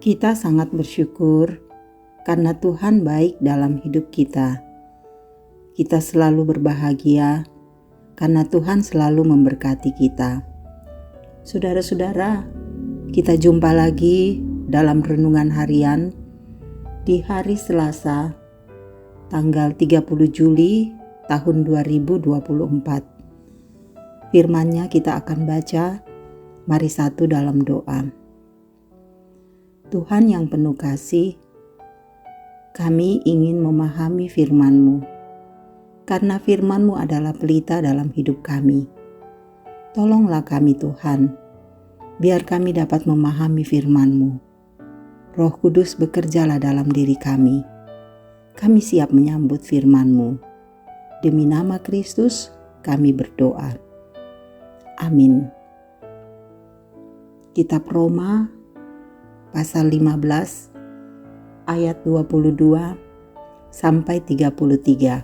Kita sangat bersyukur karena Tuhan baik dalam hidup kita. Kita selalu berbahagia karena Tuhan selalu memberkati kita. Saudara-saudara, kita jumpa lagi dalam renungan harian di hari Selasa, tanggal 30 Juli tahun 2024. Firman-Nya kita akan baca, mari satu dalam doa. Tuhan yang penuh kasih, kami ingin memahami firman-Mu, karena firman-Mu adalah pelita dalam hidup kami. Tolonglah kami Tuhan, biar kami dapat memahami firman-Mu. Roh Kudus bekerjalah dalam diri kami. Kami siap menyambut firman-Mu. Demi nama Kristus kami berdoa. Amin. Kitab Roma pasal 15 ayat 22 sampai 33.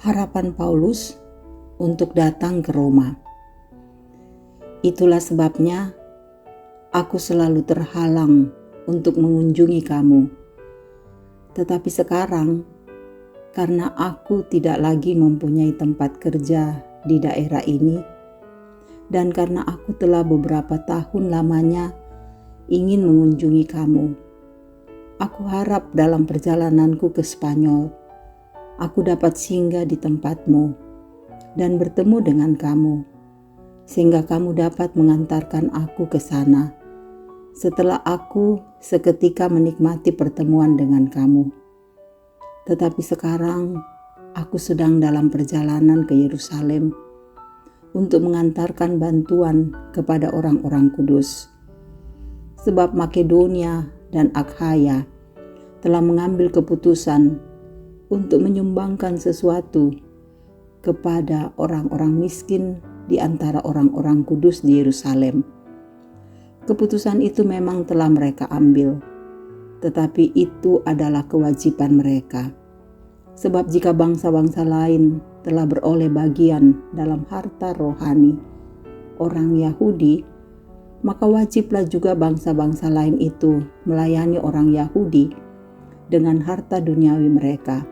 Harapan Paulus untuk datang ke Roma. Itulah sebabnya aku selalu terhalang untuk mengunjungi kamu. Tetapi sekarang, karena aku tidak lagi mempunyai tempat kerja di daerah ini, dan karena aku telah beberapa tahun lamanya ingin mengunjungi kamu, aku harap dalam perjalananku ke Spanyol, aku dapat singgah di tempatmu dan bertemu dengan kamu, sehingga kamu dapat mengantarkan aku ke sana setelah aku seketika menikmati pertemuan dengan kamu. Tetapi sekarang aku sedang dalam perjalanan ke Yerusalem untuk mengantarkan bantuan kepada orang-orang kudus. Sebab Makedonia dan Akhaya telah mengambil keputusan untuk menyumbangkan sesuatu kepada orang-orang miskin di antara orang-orang kudus di Yerusalem. Keputusan itu memang telah mereka ambil, tetapi itu adalah kewajiban mereka. Sebab jika bangsa-bangsa lain telah beroleh bagian dalam harta rohani orang Yahudi, maka wajiblah juga bangsa-bangsa lain itu melayani orang Yahudi dengan harta duniawi mereka.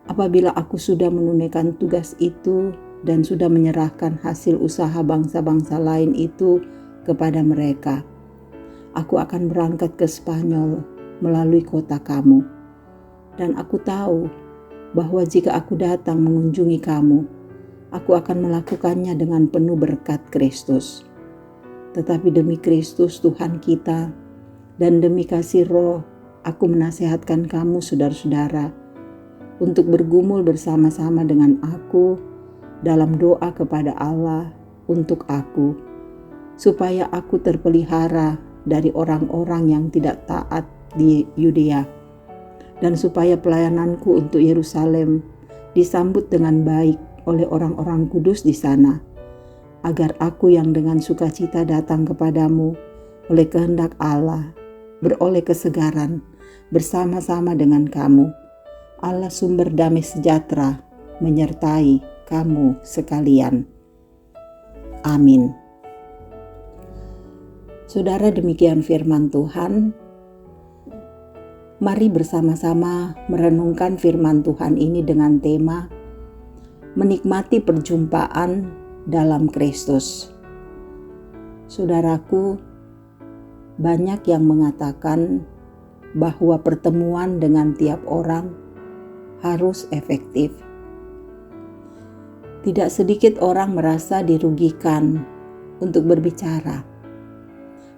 Apabila aku sudah menunaikan tugas itu dan sudah menyerahkan hasil usaha bangsa-bangsa lain itu kepada mereka, aku akan berangkat ke Spanyol melalui kota kamu. Dan aku tahu bahwa jika aku datang mengunjungi kamu, aku akan melakukannya dengan penuh berkat Kristus. Tetapi demi Kristus Tuhan kita dan demi kasih Roh, aku menasihatkan kamu saudara-saudara untuk bergumul bersama-sama dengan aku dalam doa kepada Allah untuk aku, supaya aku terpelihara dari orang-orang yang tidak taat di Yudea, dan supaya pelayananku untuk Yerusalem disambut dengan baik oleh orang-orang kudus di sana, agar aku yang dengan sukacita datang kepadamu oleh kehendak Allah, beroleh kesegaran bersama-sama dengan kamu. Allah sumber damai sejahtera menyertai kamu sekalian. Amin. Saudara, demikian firman Tuhan. Mari bersama-sama merenungkan firman Tuhan ini dengan tema menikmati perjumpaan dalam Kristus. Saudaraku, banyak yang mengatakan bahwa pertemuan dengan tiap orang harus efektif. Tidak sedikit orang merasa dirugikan untuk berbicara,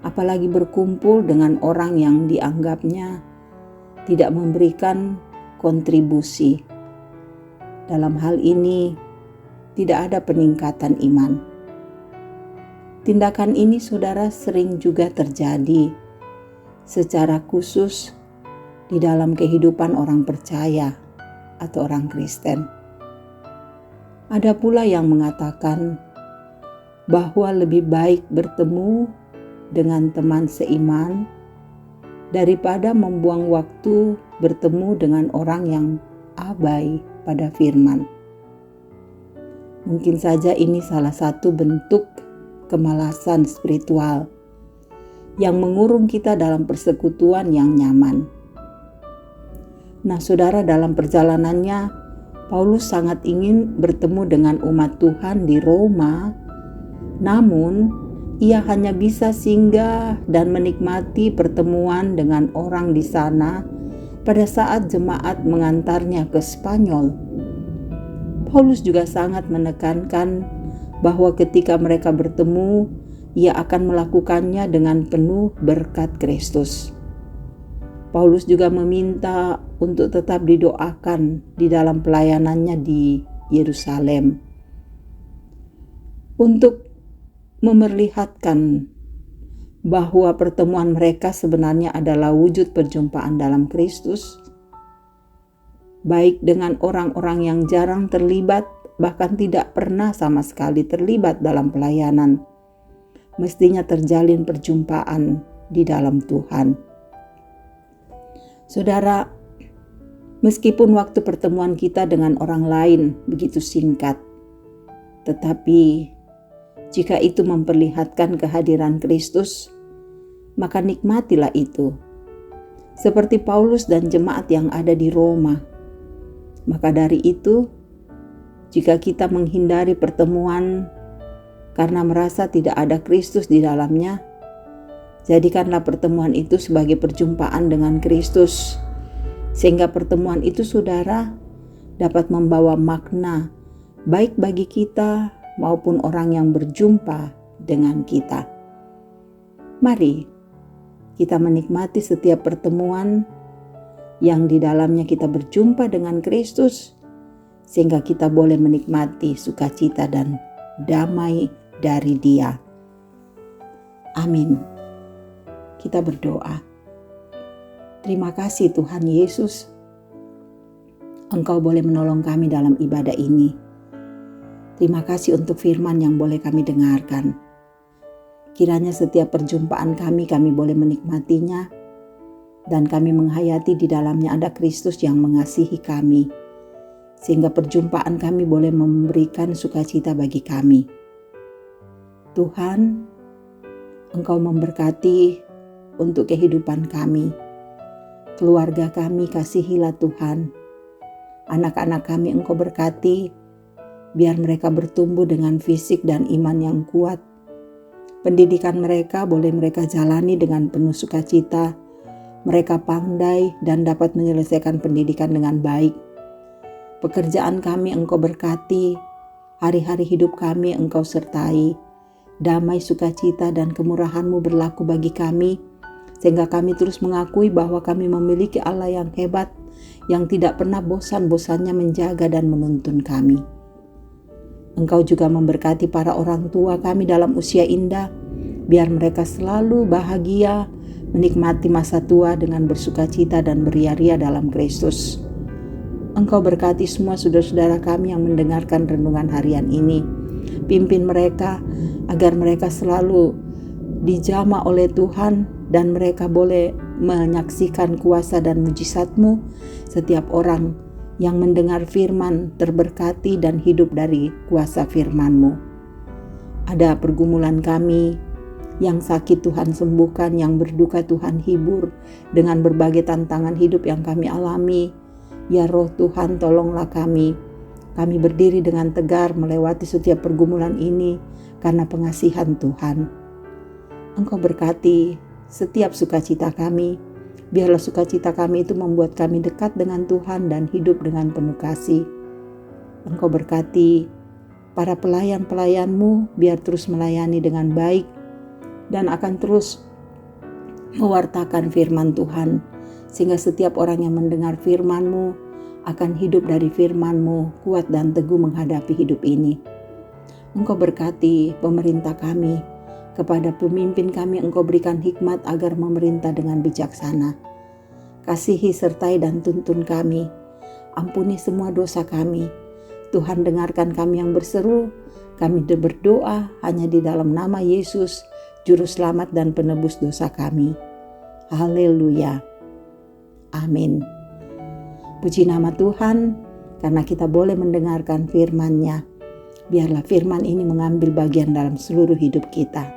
apalagi berkumpul dengan orang yang dianggapnya tidak memberikan kontribusi. Dalam hal ini, tidak ada peningkatan iman. Tindakan ini, saudara, sering juga terjadi secara khusus di dalam kehidupan orang percaya atau orang Kristen. Ada pula yang mengatakan bahwa lebih baik bertemu dengan teman seiman daripada membuang waktu bertemu dengan orang yang abai pada firman. Mungkin saja ini salah satu bentuk kemalasan spiritual yang mengurung kita dalam persekutuan yang nyaman. Nah, saudara, dalam perjalanannya, Paulus sangat ingin bertemu dengan umat Tuhan di Roma, namun ia hanya bisa singgah dan menikmati pertemuan dengan orang di sana pada saat jemaat mengantarnya ke Spanyol. Paulus juga sangat menekankan bahwa ketika mereka bertemu, ia akan melakukannya dengan penuh berkat Kristus. Paulus juga meminta untuk tetap didoakan di dalam pelayanannya di Yerusalem, untuk memperlihatkan bahwa pertemuan mereka sebenarnya adalah wujud perjumpaan dalam Kristus, baik dengan orang-orang yang jarang terlibat, bahkan tidak pernah sama sekali terlibat dalam pelayanan. Mestinya terjalin perjumpaan di dalam Tuhan. Saudara, meskipun waktu pertemuan kita dengan orang lain begitu singkat, tetapi jika itu memperlihatkan kehadiran Kristus, maka nikmatilah itu. Seperti Paulus dan jemaat yang ada di Roma. Maka dari itu, jika kita menghindari pertemuan karena merasa tidak ada Kristus di dalamnya, jadikanlah pertemuan itu sebagai perjumpaan dengan Kristus, sehingga pertemuan itu, saudara, dapat membawa makna baik bagi kita maupun orang yang berjumpa dengan kita. Mari kita menikmati setiap pertemuan yang di dalamnya kita berjumpa dengan Kristus, sehingga kita boleh menikmati sukacita dan damai dari Dia. Amin. Kita berdoa. Terima kasih Tuhan Yesus, Engkau boleh menolong kami dalam ibadah ini. Terima kasih untuk firman yang boleh kami dengarkan. Kiranya setiap perjumpaan kami boleh menikmatinya, dan kami menghayati di dalamnya ada Kristus yang mengasihi kami, sehingga perjumpaan kami boleh memberikan sukacita bagi kami. Tuhan, Engkau memberkati untuk kehidupan kami. Keluarga kami kasihilah Tuhan. Anak-anak kami Engkau berkati, biar mereka bertumbuh dengan fisik dan iman yang kuat. Pendidikan mereka boleh mereka jalani dengan penuh sukacita. Mereka pandai dan dapat menyelesaikan pendidikan dengan baik. Pekerjaan kami Engkau berkati, hari-hari hidup kami Engkau sertai. Damai, sukacita, dan kemurahan-Mu berlaku bagi kami, sehingga kami terus mengakui bahwa kami memiliki Allah yang hebat, yang tidak pernah bosan-bosannya menjaga dan menuntun kami. Engkau juga memberkati para orang tua kami dalam usia indah, biar mereka selalu bahagia, menikmati masa tua dengan bersukacita dan beria-ria dalam Kristus. Engkau berkati semua saudara-saudara kami yang mendengarkan renungan harian ini. Pimpin mereka agar mereka selalu dijamah oleh Tuhan, dan mereka boleh menyaksikan kuasa dan mujizat-Mu. Setiap orang yang mendengar firman terberkati dan hidup dari kuasa firman-Mu. Ada pergumulan kami, yang sakit Tuhan sembuhkan, yang berduka Tuhan hibur dengan berbagai tantangan hidup yang kami alami. Ya Roh Tuhan, tolonglah kami. Kami berdiri dengan tegar melewati setiap pergumulan ini karena pengasihan Tuhan. Engkau berkati setiap sukacita kami. Biarlah sukacita kami itu membuat kami dekat dengan Tuhan dan hidup dengan penuh kasih. Engkau berkati para pelayan-pelayan-Mu, biar terus melayani dengan baik dan akan terus mewartakan firman Tuhan, sehingga setiap orang yang mendengar firman-Mu akan hidup dari firman-Mu, kuat dan teguh menghadapi hidup ini. Engkau berkati pemerintah kami, kepada pemimpin kami Engkau berikan hikmat agar memerintah dengan bijaksana. Kasihi, sertai dan tuntun kami. Ampuni semua dosa kami. Tuhan, dengarkan kami yang berseru. Kami berdoa hanya di dalam nama Yesus, Juru Selamat dan Penebus dosa kami. Haleluya. Amin. Puji nama Tuhan, karena kita boleh mendengarkan firman-Nya. Biarlah firman ini mengambil bagian dalam seluruh hidup kita.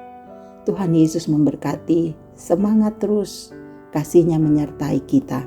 Tuhan Yesus memberkati. semangat terus, kasih-Nya menyertai kita.